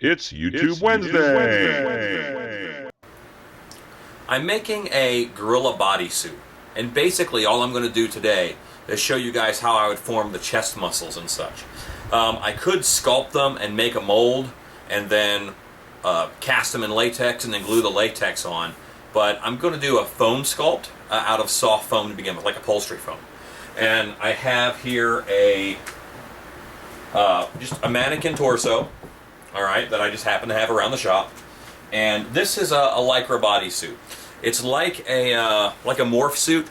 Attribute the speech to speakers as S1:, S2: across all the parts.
S1: It's YouTube Wednesday.
S2: I'm making a gorilla bodysuit, and basically all I'm going to do today is show you guys how I would form the chest muscles and such. I could sculpt them and make a mold and then cast them in latex and then glue the latex on, but I'm going to do a foam sculpt out of soft foam to begin with, like upholstery foam. And I have here a just a mannequin torso, all right, that I just happen to have around the shop. And this is a Lycra bodysuit. It's like a morph suit,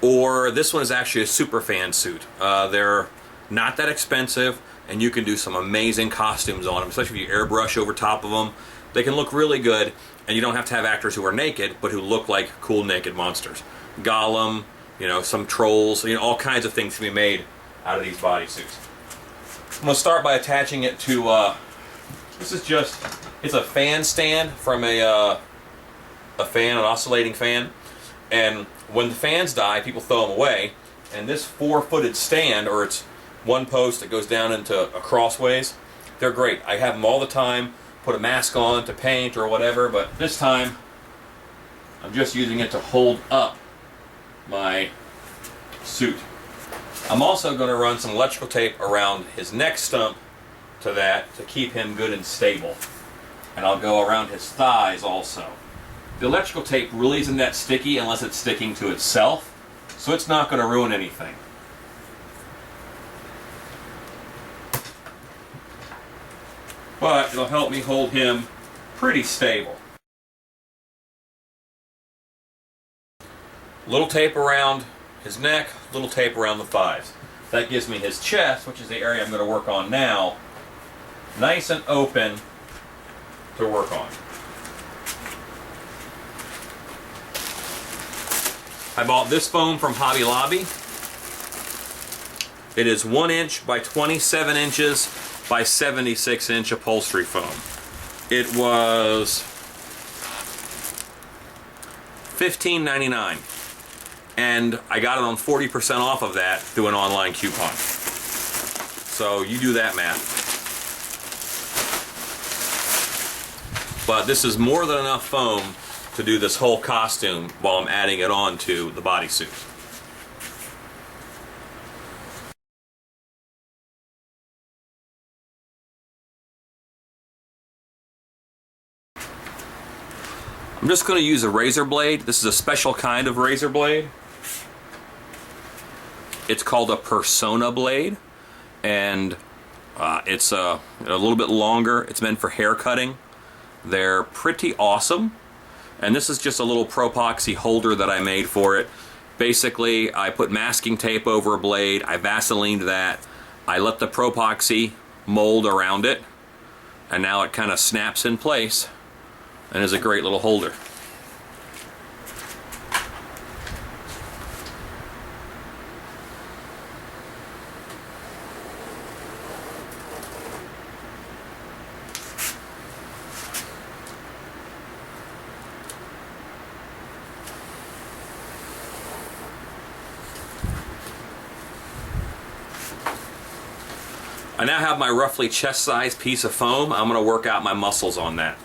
S2: or this one is actually a super fan suit. They're not that expensive, and you can do some amazing costumes on them, especially if you airbrush over top of them. They can look really good, and you don't have to have actors who are naked, but who look like cool naked monsters. Gollum, you know, some trolls, you know, all kinds of things can be made out of these bodysuits. I'm going to start by attaching it to, it's a fan stand from an oscillating fan. And when the fans die, people throw them away. And this four-footed stand, or it's one post that goes down into a crossways, they're great. I have them all the time, put a mask on to paint or whatever, but this time I'm just using it to hold up my suit. I'm also going to run some electrical tape around his neck stump to that to keep him good and stable. And I'll go around his thighs also. The electrical tape really isn't that sticky unless it's sticking to itself, so it's not going to ruin anything. But it'll help me hold him pretty stable. Little tape around his neck, little tape around the thighs. That gives me his chest, which is the area I'm going to work on now, nice and open to work on. I bought this foam from Hobby Lobby. It is 1 inch by 27 inches by 76 inch upholstery foam. It was $15.99, and I got it on 40% off of that through an online coupon. So you do that math. But this is more than enough foam to do this whole costume while I'm adding it on to the bodysuit. I'm just going to use a razor blade. This is a special kind of razor blade. It's called a Persona blade, and it's a little bit longer. It's meant for hair cutting. They're pretty awesome. And this is just a little Propoxy holder that I made for it. Basically, I put masking tape over a blade, I Vaselined that, I let the Propoxy mold around it, and now it kind of snaps in place and is a great little holder. I now have my roughly chest-sized piece of foam. I'm going to work out my muscles on that.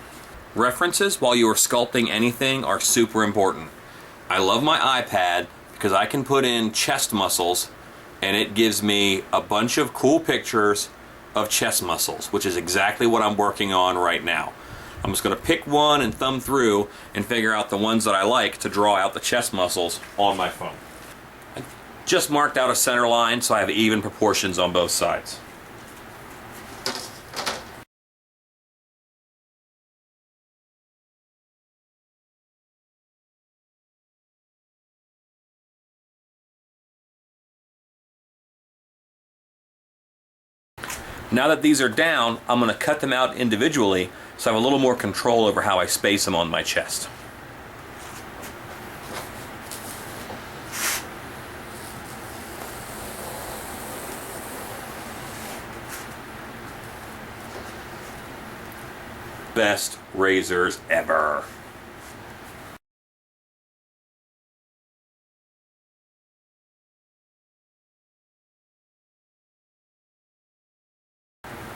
S2: References while you are sculpting anything are super important. I love my iPad because I can put in chest muscles and it gives me a bunch of cool pictures of chest muscles, which is exactly what I'm working on right now. I'm just going to pick one and thumb through and figure out the ones that I like to draw out the chest muscles on my foam. I just marked out a center line so I have even proportions on both sides. Now that these are down, I'm going to cut them out individually so I have a little more control over how I space them on my chest. Best razors ever.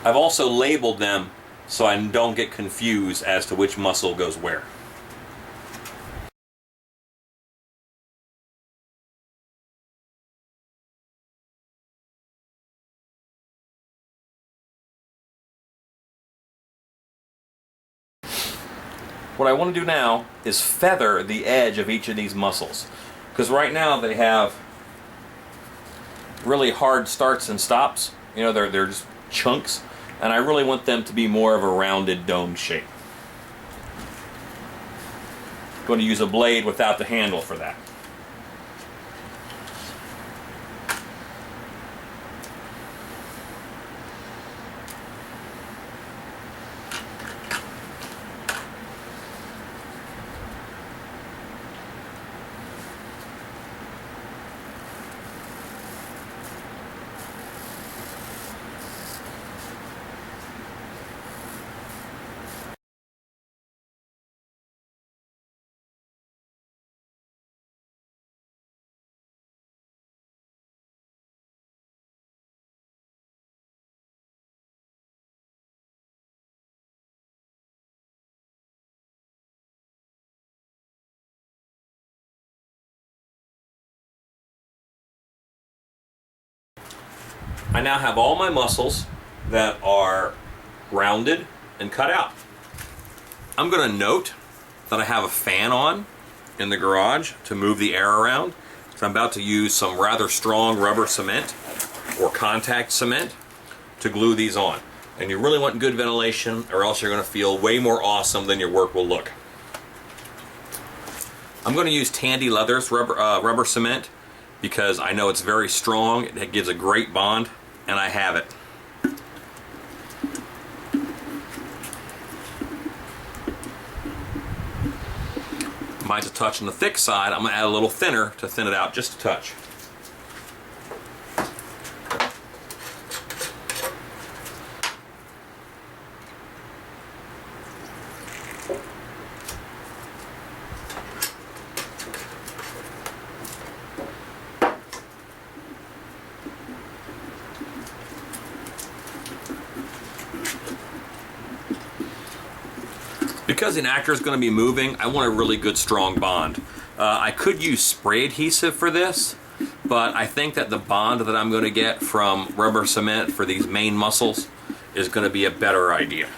S2: I've also labeled them so I don't get confused as to which muscle goes where. What I want to do now is feather the edge of each of these muscles, because right now they have really hard starts and stops. You know, they're just chunks, and I really want them to be more of a rounded dome shape. I'm going to use a blade without the handle for that. I now have all my muscles that are rounded and cut out. I'm going to note that I have a fan on in the garage to move the air around. So I'm about to use some rather strong rubber cement or contact cement to glue these on. And you really want good ventilation, or else you're going to feel way more awesome than your work will look. I'm going to use Tandy Leather's rubber cement because I know it's very strong. It gives a great bond, and I have it. Mine's a touch on the thick side. I'm going to add a little thinner to thin it out just a touch. Because an actor is going to be moving, I want a really good strong bond. I could use spray adhesive for this, but I think that the bond that I'm going to get from rubber cement for these main muscles is going to be a better idea.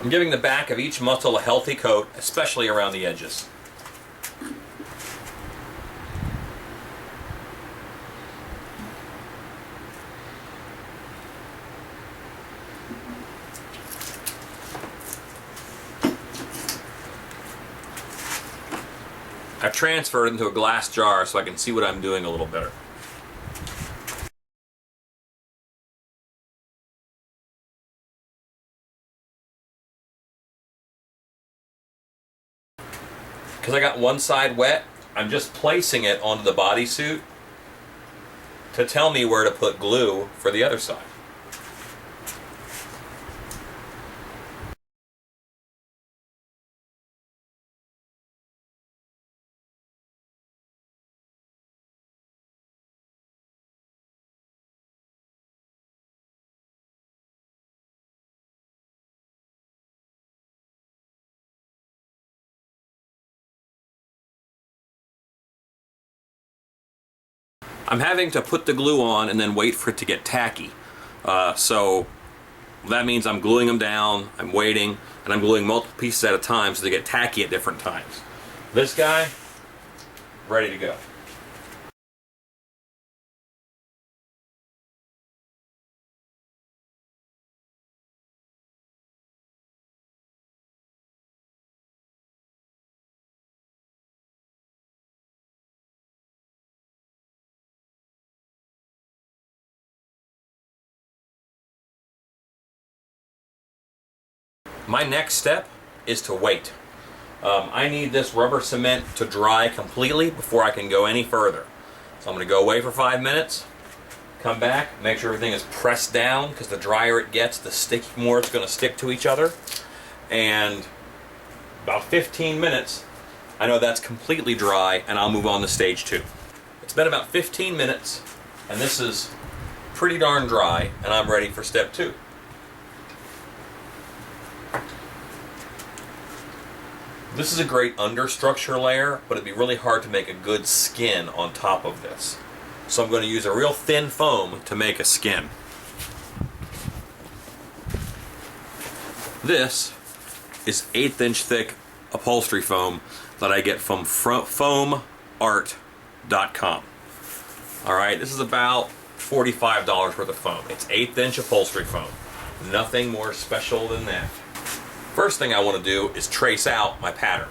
S2: I'm giving the back of each muscle a healthy coat, especially around the edges. I've transferred it into a glass jar so I can see what I'm doing a little better. Because I got one side wet, I'm just placing it onto the bodysuit to tell me where to put glue for the other side. I'm having to put the glue on and then wait for it to get tacky. So that means I'm gluing them down, I'm waiting, and I'm gluing multiple pieces at a time so they get tacky at different times. This guy, ready to go. My next step is to wait. I need this rubber cement to dry completely before I can go any further. So I'm going to go away for 5 minutes, come back, make sure everything is pressed down, because the drier it gets, the more it's going to stick to each other. And about 15 minutes, I know that's completely dry, and I'll move on to stage 2. It's been about 15 minutes, and this is pretty darn dry, and I'm ready for step 2. This is a great understructure layer, but it'd be really hard to make a good skin on top of this. So I'm going to use a real thin foam to make a skin. This is 1/8 inch thick upholstery foam that I get from foamart.com. Alright, this is about $45 worth of foam. It's 1/8 inch upholstery foam. Nothing more special than that. First thing I want to do is trace out my pattern.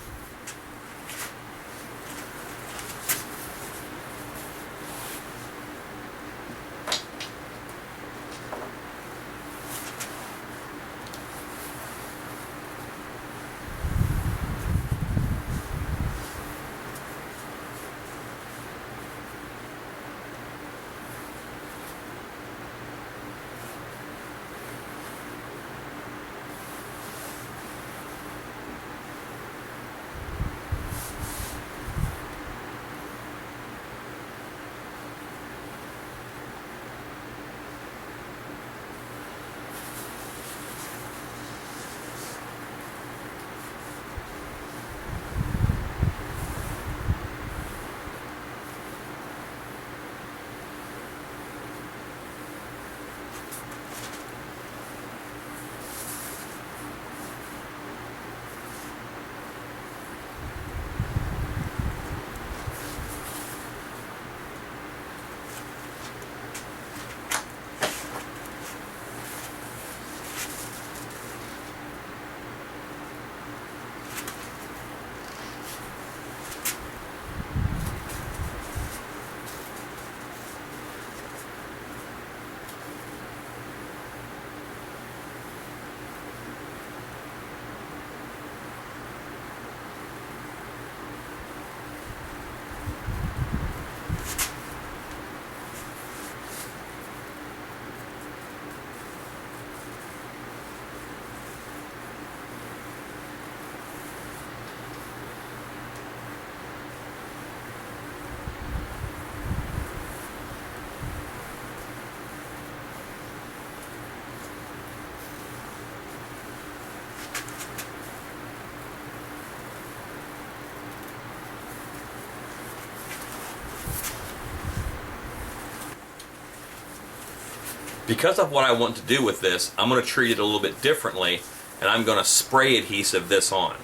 S2: Because of what I want to do with this, I'm going to treat it a little bit differently, and I'm going to spray adhesive this on.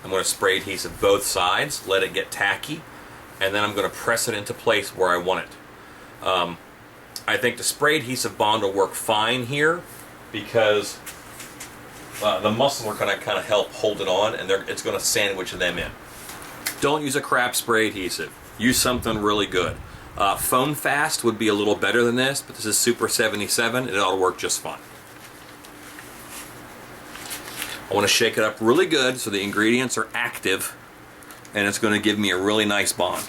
S2: I'm going to spray adhesive both sides, let it get tacky, and then I'm going to press it into place where I want it. I think the spray adhesive bond will work fine here because the muscles are going to kind of help hold it on, and it's going to sandwich them in. Don't use a crap spray adhesive. Use something really good. Foam Fast would be a little better than this, but this is Super 77. It ought to work just fine. I want to shake it up really good so the ingredients are active, and it's going to give me a really nice bond.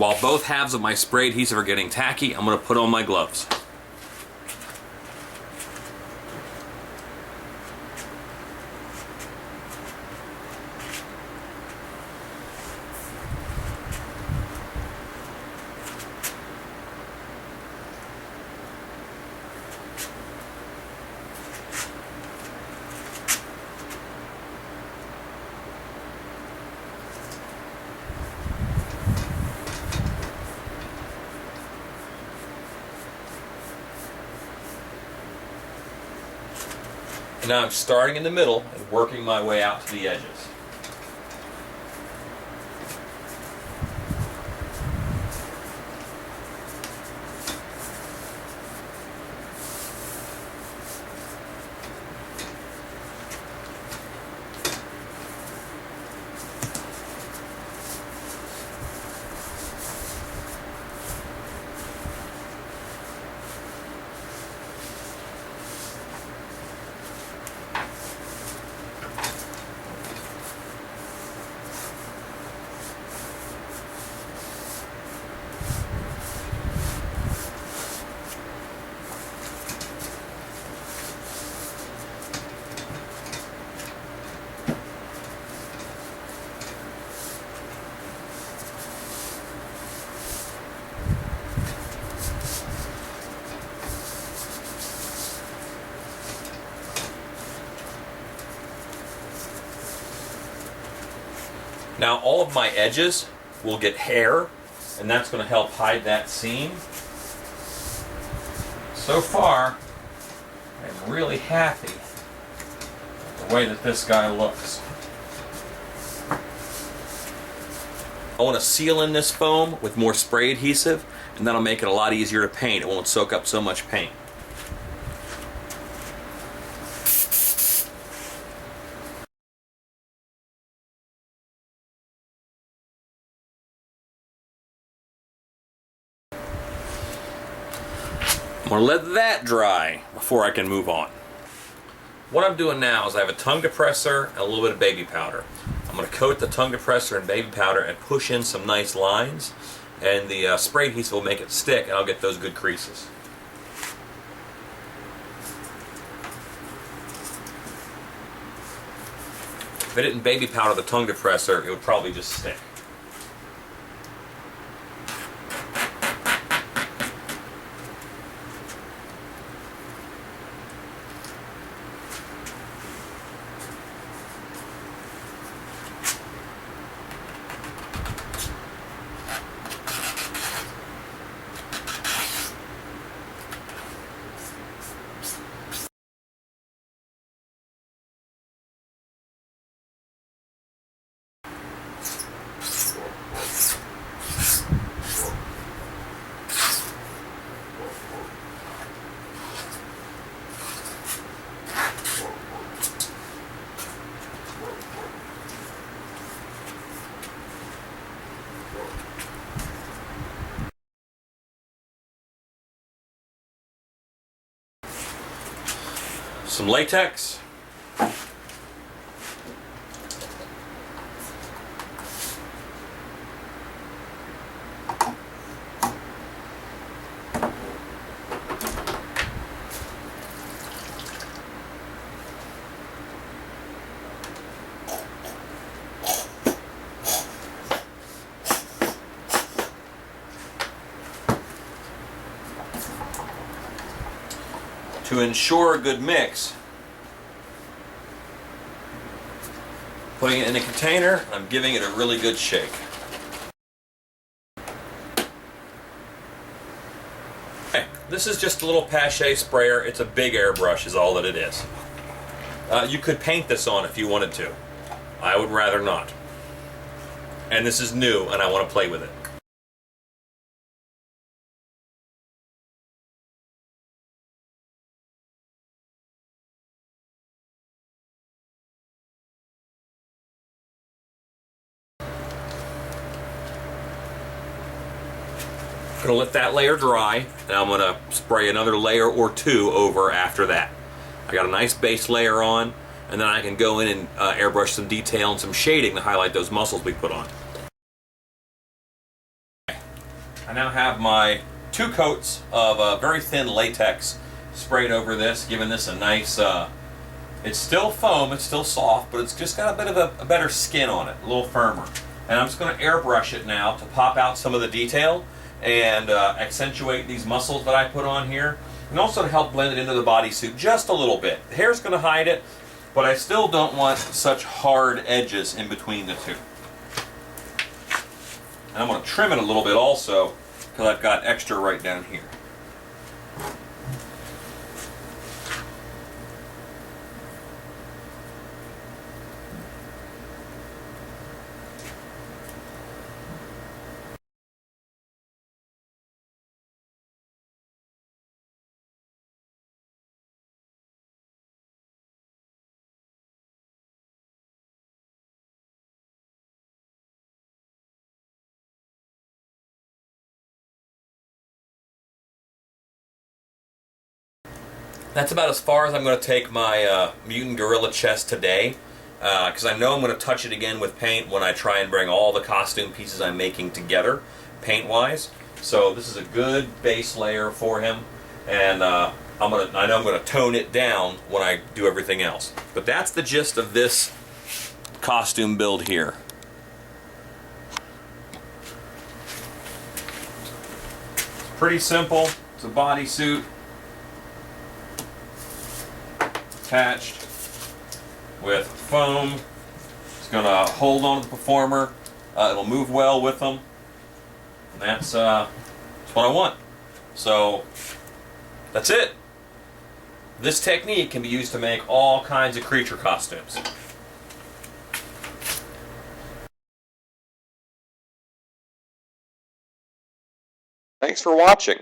S2: While both halves of my spray adhesive are getting tacky, I'm going to put on my gloves. And now I'm starting in the middle and working my way out to the edges. Now all of my edges will get hair, and that's going to help hide that seam. So far, I'm really happy with the way that this guy looks. I want to seal in this foam with more spray adhesive, and that'll make it a lot easier to paint. It won't soak up so much paint. I'm going to let that dry before I can move on. What I'm doing now is I have a tongue depressor and a little bit of baby powder. I'm going to coat the tongue depressor and baby powder and push in some nice lines, and the spray adhesive will make it stick, and I'll get those good creases. If I didn't baby powder the tongue depressor, it would probably just stick. Some latex. To ensure a good mix, putting it in a container, I'm giving it a really good shake. Okay, this is just a little pache sprayer. It's a big airbrush is all that it is. You could paint this on if you wanted to. I would rather not. And this is new and I want to play with it. I'm going to let that layer dry, and I'm going to spray another layer or two over after that. I got a nice base layer on, and then I can go in and airbrush some detail and some shading to highlight those muscles we put on. I now have my 2 coats of very thin latex sprayed over this, giving this a nice, it's still foam, it's still soft, but it's just got a bit of a better skin on it, a little firmer. And I'm just going to airbrush it now to pop out some of the detail and accentuate these muscles that I put on here, and also to help blend it into the bodysuit just a little bit. The hair's going to hide it, but I still don't want such hard edges in between the two. And I'm going to trim it a little bit also, because I've got extra right down here. That's about as far as I'm going to take my mutant gorilla chest today, because I know I'm going to touch it again with paint when I try and bring all the costume pieces I'm making together, paint-wise. So this is a good base layer for him, and I know I'm going to tone it down when I do everything else. But that's the gist of this costume build here. It's pretty simple. It's a bodysuit attached with foam. It's going to hold on to the performer. It'll move well with them. And that's what I want. So that's it. This technique can be used to make all kinds of creature costumes. Thanks for watching.